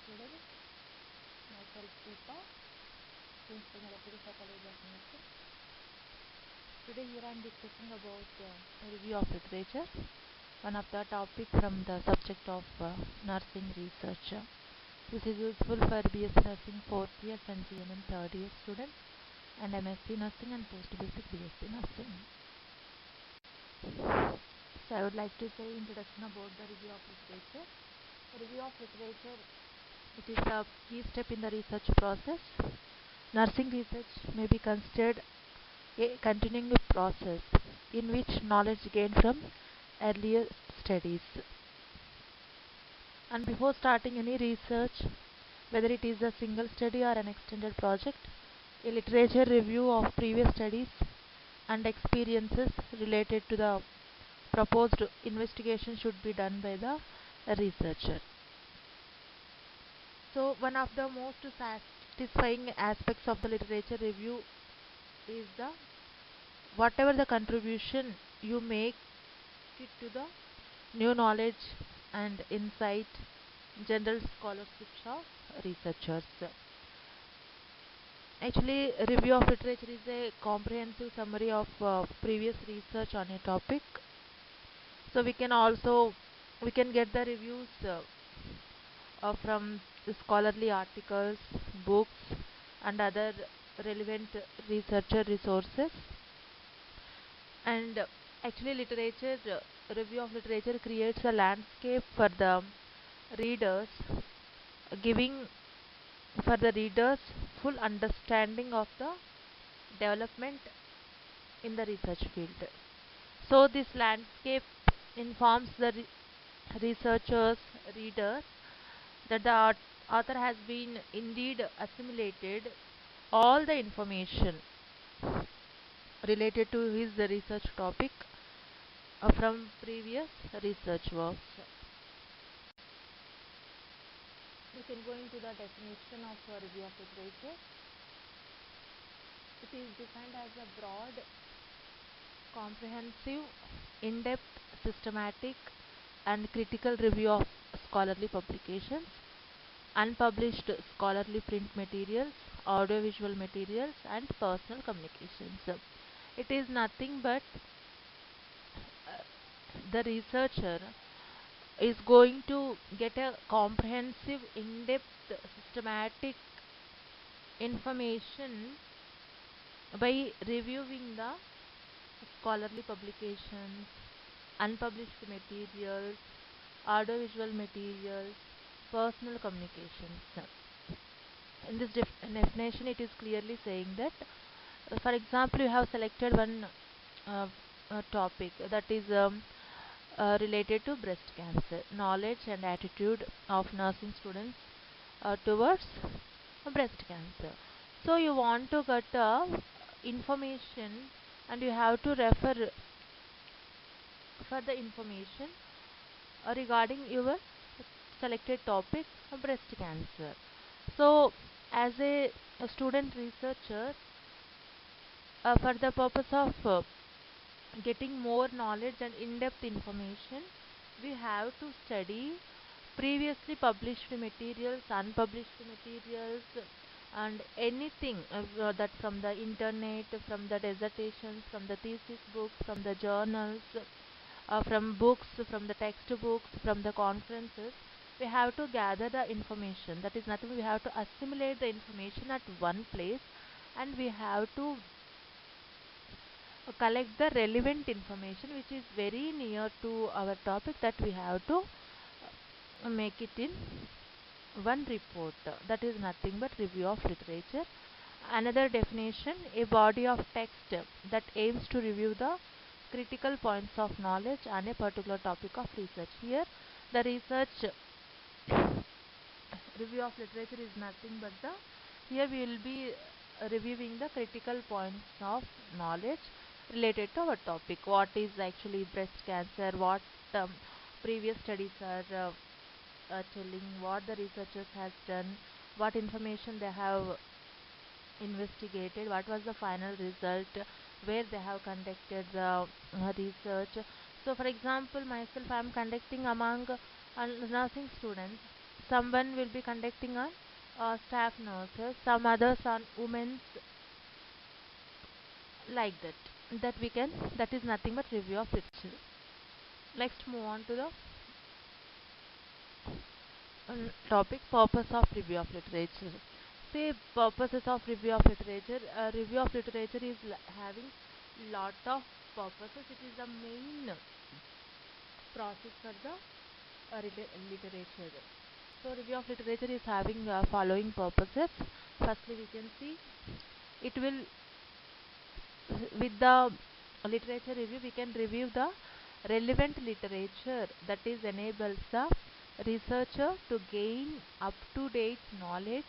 students. Myself Deepa, Principal Medical Psychology of Nursing. Today here I am discussing about review of literature, one of the topic from the subject of nursing research. This is useful for BSc Nursing 4th year and GNM 3rd year students and MSc Nursing and Post Basic BSc Nursing. So I would like to say introduction about the review of literature. Review of literature, it is a key step in the research process. Nursing research may be considered a continuing process in which knowledge gained from earlier studies. And before starting any research, whether it is a single study or an extended project, a literature review of previous studies and experiences related to the proposed investigation should be done by the researcher. So one of the most satisfying aspects of the literature review is the whatever the contribution you make it to the new knowledge and insight general scholarships of researchers. Actually, review of literature is a comprehensive summary of previous research on a topic. So we can get the reviews from the scholarly articles, books, and other relevant researcher resources. And actually, literature review of literature creates a landscape for the readers, giving for the readers full understanding of the development in the research field. So this landscape informs the researchers, readers that the author has been indeed assimilated all the information related to his research topic from previous research works. We can go into the definition of review of literature. It is defined as a broad, comprehensive, in-depth, systematic, and critical review of scholarly publications, unpublished scholarly print materials, audiovisual materials, and personal communications. It is nothing but the researcher is going to get a comprehensive, in-depth, systematic information by reviewing the scholarly publications, unpublished materials, audiovisual materials, personal communications. In this definition, it is clearly saying that, for example, you have selected one topic that is related to breast cancer, knowledge and attitude of nursing students towards breast cancer. So you want to get information and you have to refer for the information regarding your selected topic, breast cancer. So as a student researcher, for the purpose of getting more knowledge and in-depth information, we have to study previously published materials, unpublished materials, and anything that from the internet, from the dissertations, from the thesis books, from the journals, from books, from the textbooks, from the conferences. We have to gather the information. That is nothing. We have to assimilate the information at one place, and we have to collect the relevant information which is very near to our topic, that we have to make it in one report. That is nothing but review of literature. Another definition, a body of text that aims to review the critical points of knowledge on a particular topic of research. Here the research review of literature is nothing but the, here we will be reviewing the critical points of knowledge related to our topic. What is actually breast cancer, what previous studies are telling, what the researchers has done, what information they have investigated, what was the final result, where they have conducted the research. So for example, myself, I am conducting among nursing students. someone will be conducting on staff nurses, some others on women's, like that. That is nothing but review of literature. Next, move on to the topic, purpose of review of literature. Say purposes of review of literature. Review of literature is having lot of purposes. It is the main process for the literature. So review of literature is having following purposes. Firstly, we can see it will, with the literature review, we can review the relevant literature, that is enables the researcher to gain up to date knowledge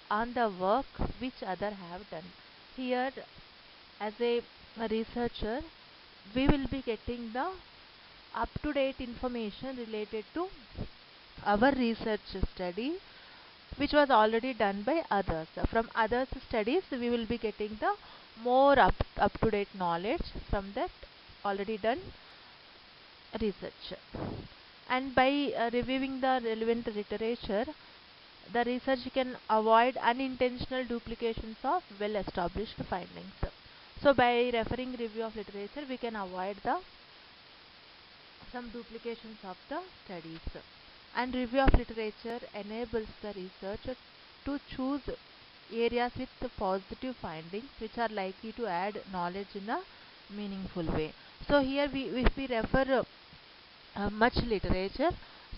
on the work which other have done. Here, as a researcher, we will be getting the up to date information related to our research study which was already done by others. From others studies, we will be getting the more up to date knowledge from that already done research. And by reviewing the relevant literature, the research can avoid unintentional duplications of well established findings. So by referring review of literature, we can avoid the some duplications of the studies. And review of literature enables the researcher to choose areas with positive findings which are likely to add knowledge in a meaningful way. So here if we refer much literature,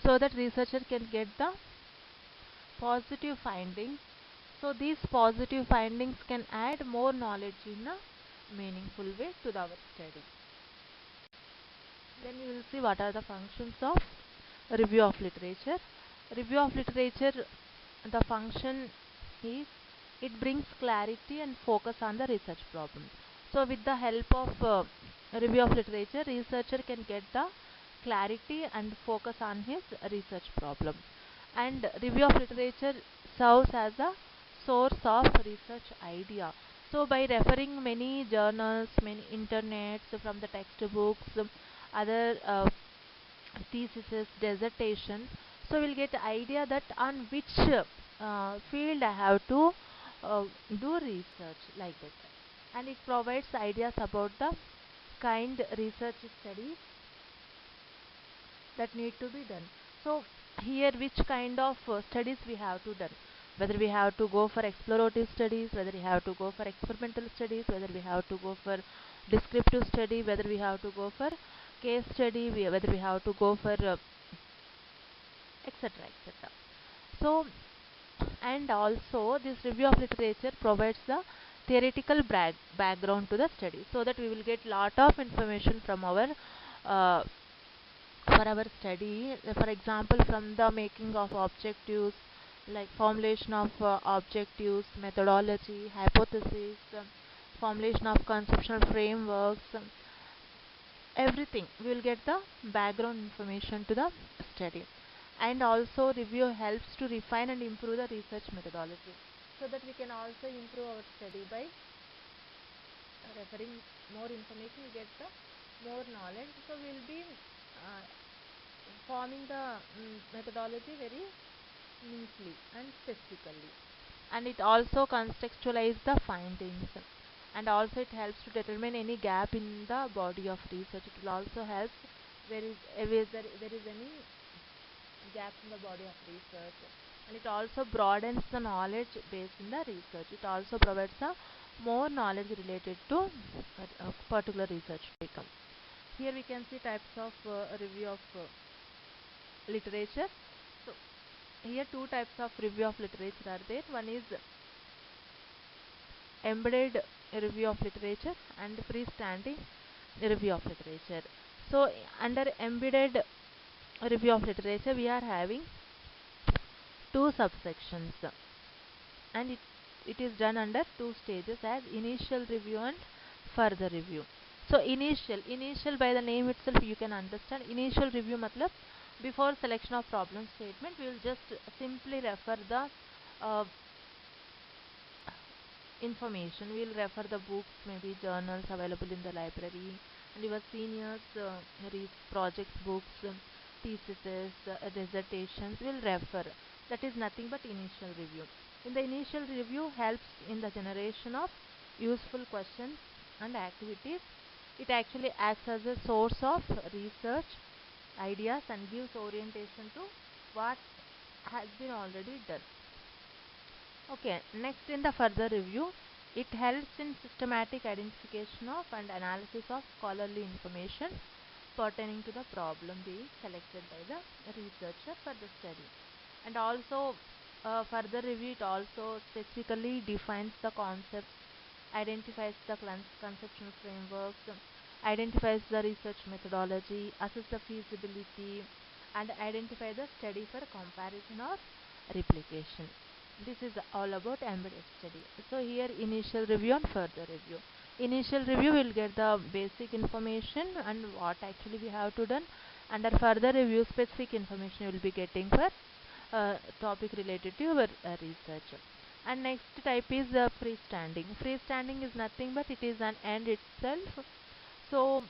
so that researcher can get the positive findings. So these positive findings can add more knowledge in a meaningful way to our study. Then we will see what are the functions of review of literature. Review of literature, the function is it brings clarity and focus on the research problem. So with the help of review of literature, researcher can get the clarity and focus on his research problem. And review of literature serves as a source of research idea. So by referring many journals, many internets from the textbooks, other theses, dissertation, so we'll get idea that on which field I have to do research, like that. And it provides ideas about the kind research studies that need to be done. So here which kind of studies we have to done, whether we have to go for explorative studies, whether we have to go for experimental studies, whether we have to go for descriptive study, whether we have to go for case study, whether we have to go for etc, etc. So, and also this review of literature provides the theoretical background to the study, so that we will get lot of information from our uh, for our study. For example, from the making of objectives, like formulation of objectives, methodology, hypothesis, formulation of conceptual frameworks, everything we will get the background information to the study. And also review helps to refine and improve the research methodology, so that we can also improve our study by referring more information, we get the more knowledge. So we will be uh, forming the methodology very neatly and specifically. And it also contextualize the findings, and also it helps to determine any gap in the body of research. It will also help there is any gap in the body of research. And it also broadens the knowledge base in the research. It also provides a more knowledge related to a particular research topic. Here we can see types of review of literature. So here two types of review of literature are there. One is embedded review of literature and freestanding review of literature. So under embedded review of literature, we are having two subsections, and it is done under two stages, as initial review and further review. So initial by the name itself you can understand. Initial review matlab before selection of problem statement, we will just simply refer the uh, information. We will refer the books, maybe journals available in the library, and your seniors read projects books, theses, dissertations will refer. that is nothing but initial review. In the initial review helps in the generation of useful questions and activities. It actually acts as a source of research ideas and gives orientation to what has been already done. Okay, next in the further review, it helps in systematic identification of and analysis of scholarly information pertaining to the problem being selected by the researcher for the study. And also, further review, it also specifically defines the concepts, identifies the conceptual frameworks, identifies the research methodology, assess the feasibility, and identify the study for comparison or replication. This is all about embedded study. So here initial review and further review. Initial review will get the basic information and what actually we have to done. Under further review, specific information you will be getting for topic related to your research. And next type is freestanding. Freestanding is nothing but it is an end itself. So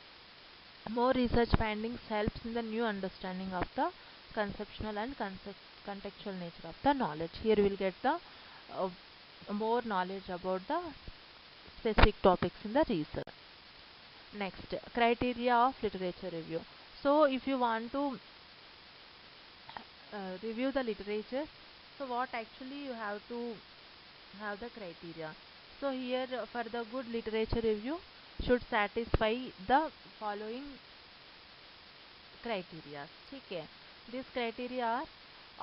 more research findings helps in the new understanding of the conceptual and contextual nature of the knowledge. Here we will get the uh, more knowledge about the specific topics in the research. Next, criteria of literature review. So if you want to review the literature, so what actually you have to have the criteria. So here for the good literature review should satisfy the following criteria. Okay, these criteria are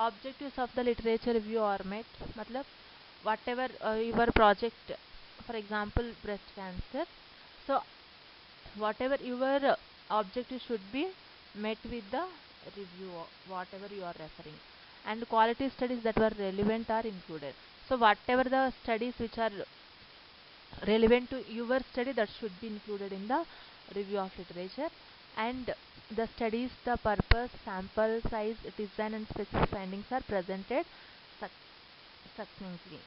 objectives of the literature review are met. मतलब whatever your project, for example breast cancer, so whatever your objective should be met with the review whatever you are referring, and quality studies that were relevant are included. So whatever the studies which are relevant to your study, that should be included in the review of literature. And the studies, the purpose, sample size, design and specific findings are presented succinctly,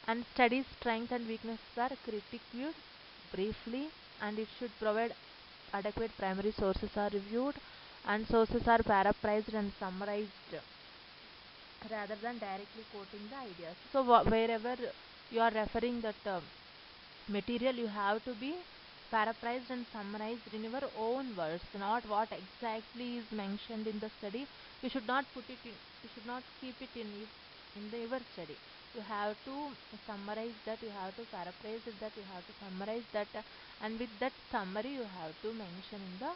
and studies strength and weaknesses are critiqued briefly, and it should provide adequate primary sources are reviewed, and sources are paraphrased and summarized rather than directly quoting the ideas. So wherever you are referring that material, you have to be paraphrased and summarized in your own words, not what exactly is mentioned in the study. You should not put it in, you should not keep it in the your study. You have to summarize that, you have to paraphrase it, that you have to summarize that, and with that summary you have to mention in the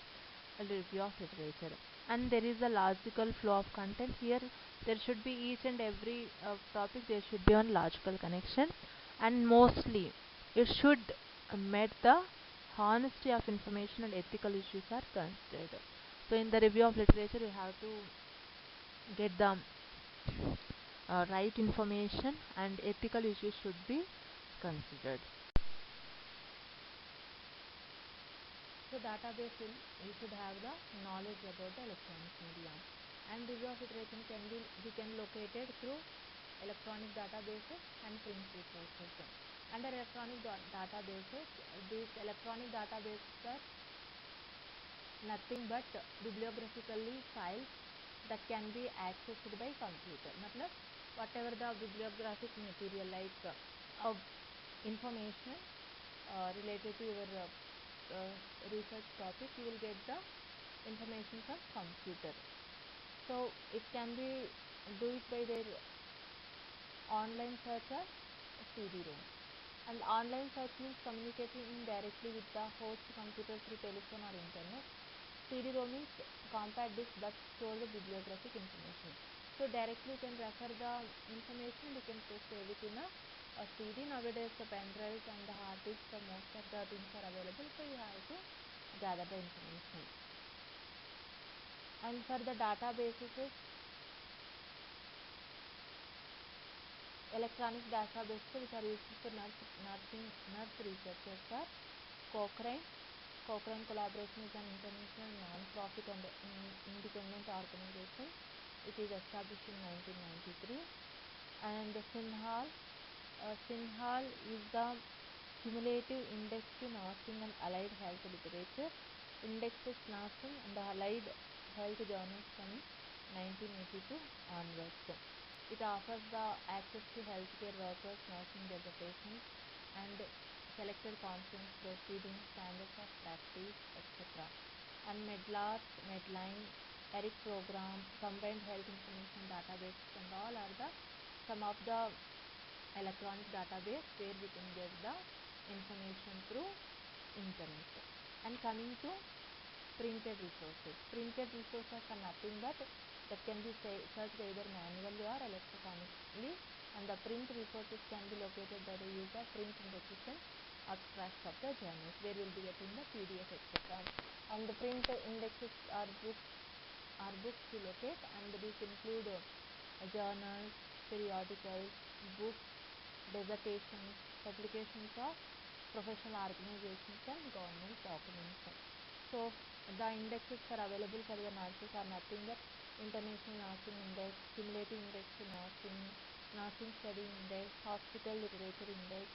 review of literature. And there is a logical flow of content. Here there should be each and every topic, there should be one logical connection, and mostly it should met the honesty of information and ethical issues are considered. So in the review of literature you have to get the right information, and ethical issues should be considered. So database will, you should have the knowledge about the electronic media, and review of literature can be, we can locate it through electronic databases and print resources. Under electronic databases, these electronic databases are nothing but bibliographically files that can be accessed by computer. मतलब whatever the bibliographic material like information related to your research topic, you will get the information from computer. So it can be do it by their online search or CD-ROM. And online search means communicating directly with the host computer through telephone or internet. CD-ROM means compact disk that store the bibliographic information. So directly you can refer the information, you can just save it in a CD. Nowadays the pen drives and the hard disk, most of the things are available, so you have to gather the information. And for the databases, electronic databases which are used for nurse researchers are Cochrane. Cochrane Collaboration is an international non-profit and independent organization. It is established in 1993. And Sinhal. Sinhal is the cumulative index to nursing and allied health literature. Indexes nursing and allied health journals from 1982 onwards. It offers the access to healthcare workers, nursing dissertations, and selected conference proceedings, standards of practice, etc. And Medline, ERIC program, combined health information database, and all are the some of the electronic database where we can get the information through internet. And coming to printed resources. Printed resources are nothing but that can be searched either manually or electronically, and the print resources can be located by the use of print indexes and abstracts of the journals, where we will be getting the PDF, etc. And the print indexes are books to locate, and these include journals, periodicals, books, dissertations, publications of professional organizations, and government documents. So the indexes are available for the nurses are nothing but International Nursing Index, Cumulative Index to Nursing, Nursing Study Index, Hospital Literature Index,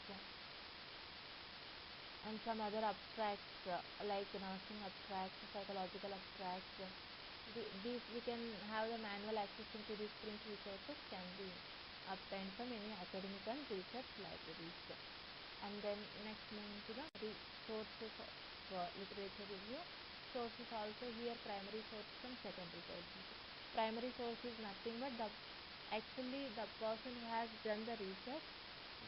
and some other abstracts like nursing abstracts, psychological abstracts. These we can have the manual access into these print resources can be obtained from any academic and research libraries. And then next moving to the sources of literature review. Sources also here primary sources and secondary sources. Primary source is nothing but actually the person who has done the research,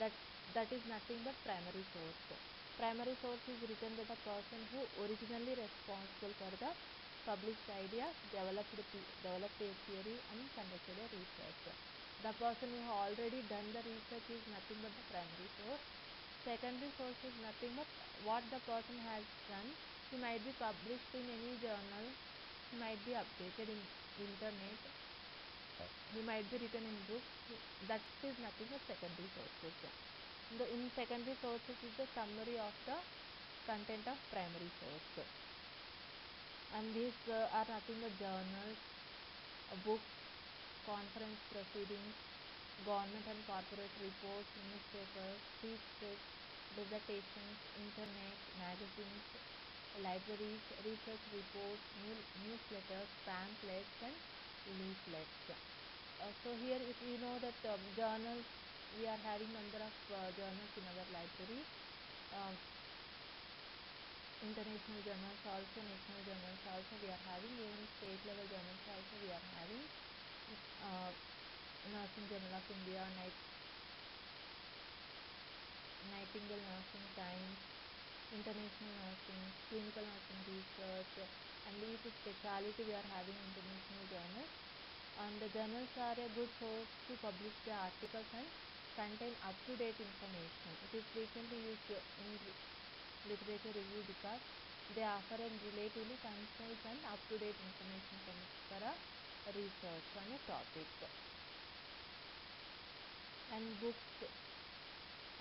that is nothing but primary source. Primary source is written by the person who originally responsible for the published idea, developed a theory, and conducted a research. The person who already done the research is nothing but the primary source. Secondary source is nothing but what the person has done. He might be published in any journal, he might be updated in internet, he might be written in books. That is nothing but secondary sources. In secondary sources is the summary of the content of primary source. And these are nothing but journals, books, conference proceedings, government and corporate reports, newspapers, speech scripts, dissertations, internet, magazines, libraries, research reports, newsletters, pamphlets, and leaflets. So here if we know that journals, we are having number of journals in our library, international journals also, national journals also we are having, even state level journals also we are having. Nursing Journal of India, Nightingale Nursing Times, International Nursing, Clinical Nursing Research, and each speciality we are having international journals. And the journals are a good source to publish the articles and contain up-to-date information. It is frequently used in literature review because they offer a relatively concise and up-to-date information for a research on a topic. And books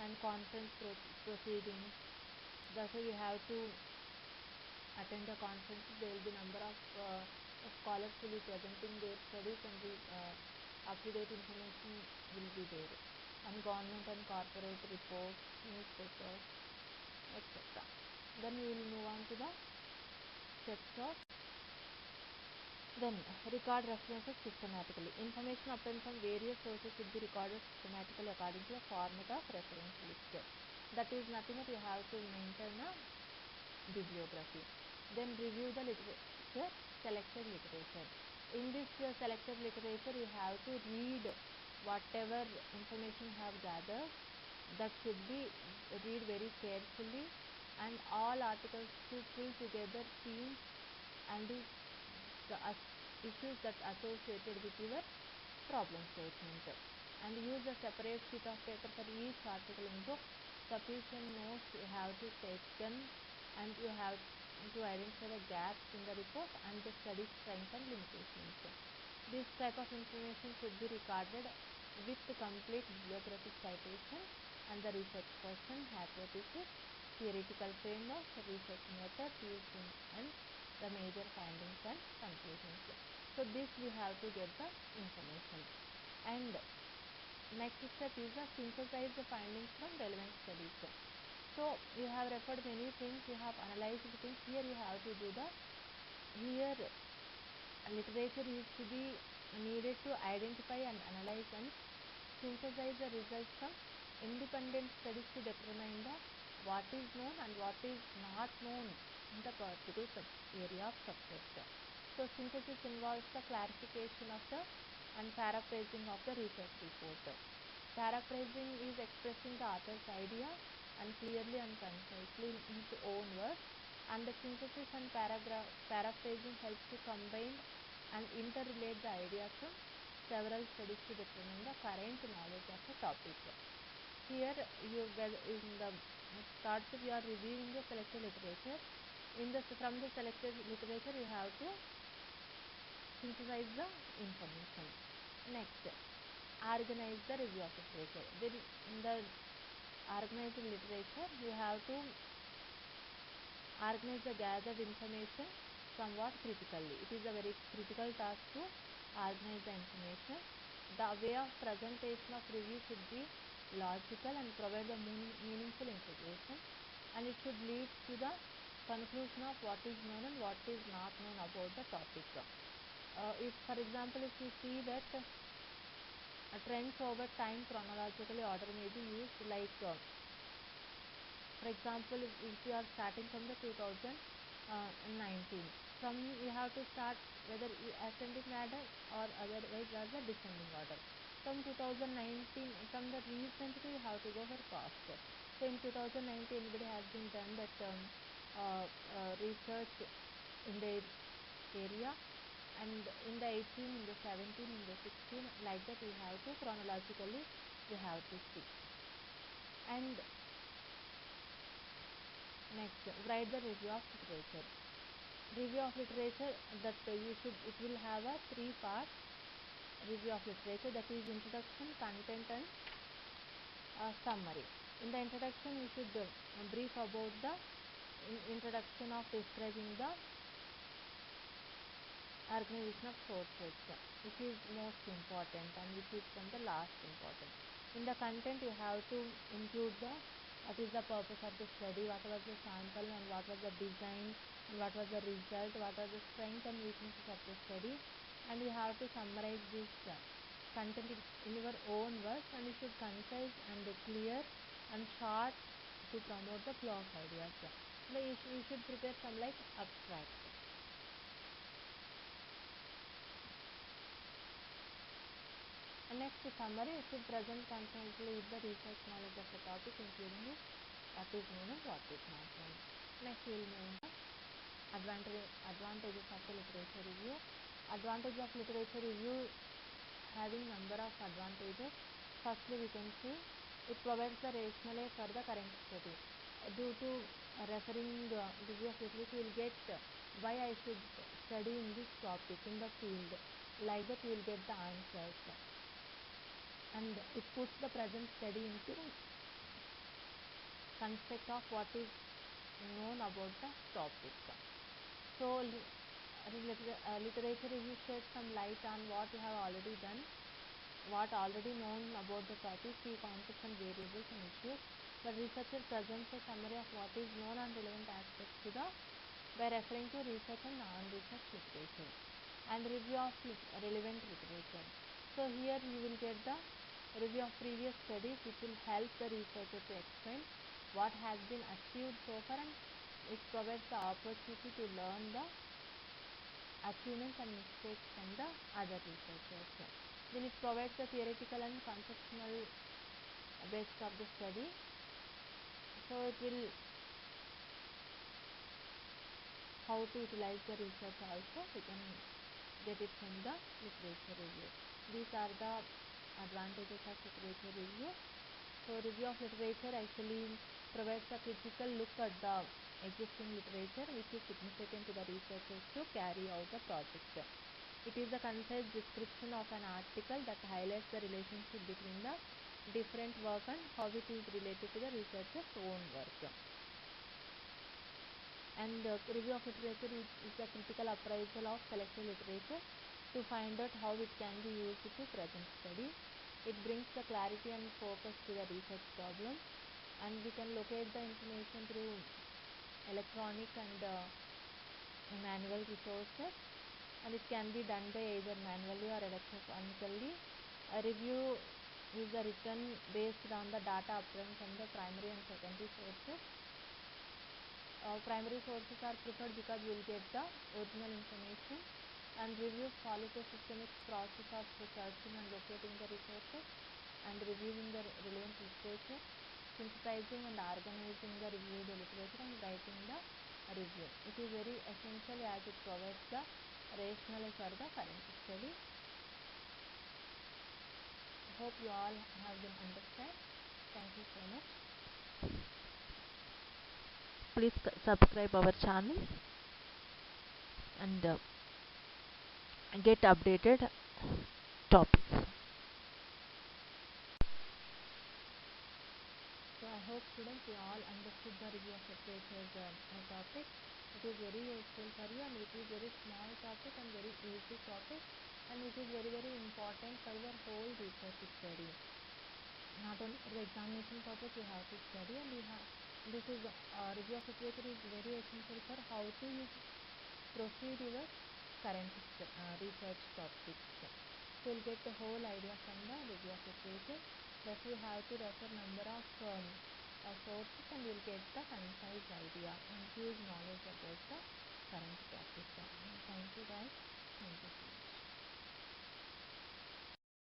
and conference proceedings. That's why we have to attend the conferences. There will be number of scholars will be presenting their studies, and the up-to-date information will be there. And government and corporate reports, newspapers, etc. Then we will move on to the steps of then record references systematically. Information obtained from various sources should be recorded systematically according to the format of reference list. That is nothing but you have to maintain a bibliography. Then review the literature, selected literature. In this selected literature, you have to read whatever information you have gathered. That should be read very carefully, and all articles to pull together themes and the issues that associated with your problem statement, and use a separate sheet of paper for each article in book. Sufficient notes you have to take them, and you have to identify the gaps in the report and the study strength and limitations. This type of information should be recorded with the complete bibliographic citation and the research question, hypothesis, theoretical framework, research methods used in, and the major findings and conclusions. So this we have to get the information. And next step is to synthesize the findings from relevant studies. So you have referred many things, you have analyzed the things. Here you have to do the, here literature is to be needed to identify and analyze and synthesize the results from independent studies to determine the what is known and what is not known in the particular area of subject. So synthesis involves the clarification of the and paraphrasing of the research report. Paraphrasing is expressing the author's idea and clearly and concisely in his own words, and the synthesis and paraphrasing helps to combine and interrelate the ideas from several studies to determine the current knowledge of the topic. Here you in the start you are reviewing the selected literature. From the selected literature you have to synthesize the information. Next, organize the review of literature. Then in the organized literature you have to organize the gathered information somewhat critically. It is a very critical task to organize the information. The way of presentation of review should be logical and provide a meaningful integration, and it should lead to the conclusion of what is known and what is not known about the topic. If for example if you see that trends over time chronologically order may be used, like for example if you are starting from the 2019, from you have to start whether ascending order or otherwise as a descending order. From 2019, from the recently you have to go for past. So in 2019 anybody has been done that research in the area, and in the 18, in the 17, in the 16, like that we have to chronologically we have to see. And next, write the review of literature. Review of literature, that it will have a 3 parts review of literature, that is introduction, content and summary. In the introduction you should brief about the introduction of describing the organization of sources, which is most important and which is from the last important. In the content you have to include the what is the purpose of the study, what was the sample and what was the design and what was the result, what are the strengths and weaknesses of the study, and you have to summarize this content in your own words, and you should concise and clear and short to promote the flow of ideas. So you should prepare some like abstract. And next, summary, it should present concisely with the research knowledge of the topic, including what is known and what is not known. Next, we will move on advantages of the literature review. Advantage of literature review having number of advantages. Firstly, we can see it provides the rationale for the current study. Due to referring review of literature, you will get why I should study in this topic in the field. Like that, you will get the answers. And it puts the present study into context of what is known about the topic. So literature review sheds some light on what you have already done, what already known about the topic, key concepts and variables and issues. The researcher presents a summary of what is known and relevant aspects to the by referring to research and non-research literature, and review of relevant literature. So here you will get the review of previous studies, which will help the researcher to explain what has been achieved so far, and it provides the opportunity to learn the achievements and mistakes from the other researchers. Then it provides the theoretical and conceptual basis of the study. So it will how to utilize the research also, we can get it from the literature review. These are the advantages of literature review. So review of literature actually provides a critical look at the existing literature, which is significant to the researchers to carry out the project. It is a concise description of an article that highlights the relationship between the different work and how it is related to the researcher's own work. And review of literature is a critical appraisal of selected literature to find out how it can be used to present study. It brings the clarity and focus to the research problem, and we can locate the information through electronic and manual resources. and it can be done by either manually or electronically. A review is the written based on the data obtained from the primary and secondary sources. Primary sources are preferred because you will get the original information, and review follows a systemic process of searching and locating the resources and reviewing the relevant literature, synthesizing and organizing the reviewed literature, and writing the review. It is very essential as it provides the rationale for the current study. Hope you all have been understand. Thank you so much. Please subscribe our channel and get updated topics. So I hope students you all understood the review of literature's topic. It is very useful for you, and it is very small topic and very easy topic, and it is very important for your whole research study. Not only for the examination purpose you have to study, and this is review of literature is very essential for how to you proceed your current research topics. So you'll get the whole idea from the review of literature. Thus you have to refer number of sources, and you'll get the concise idea and huge knowledge about the current topic. Thank you guys. Thank you so much.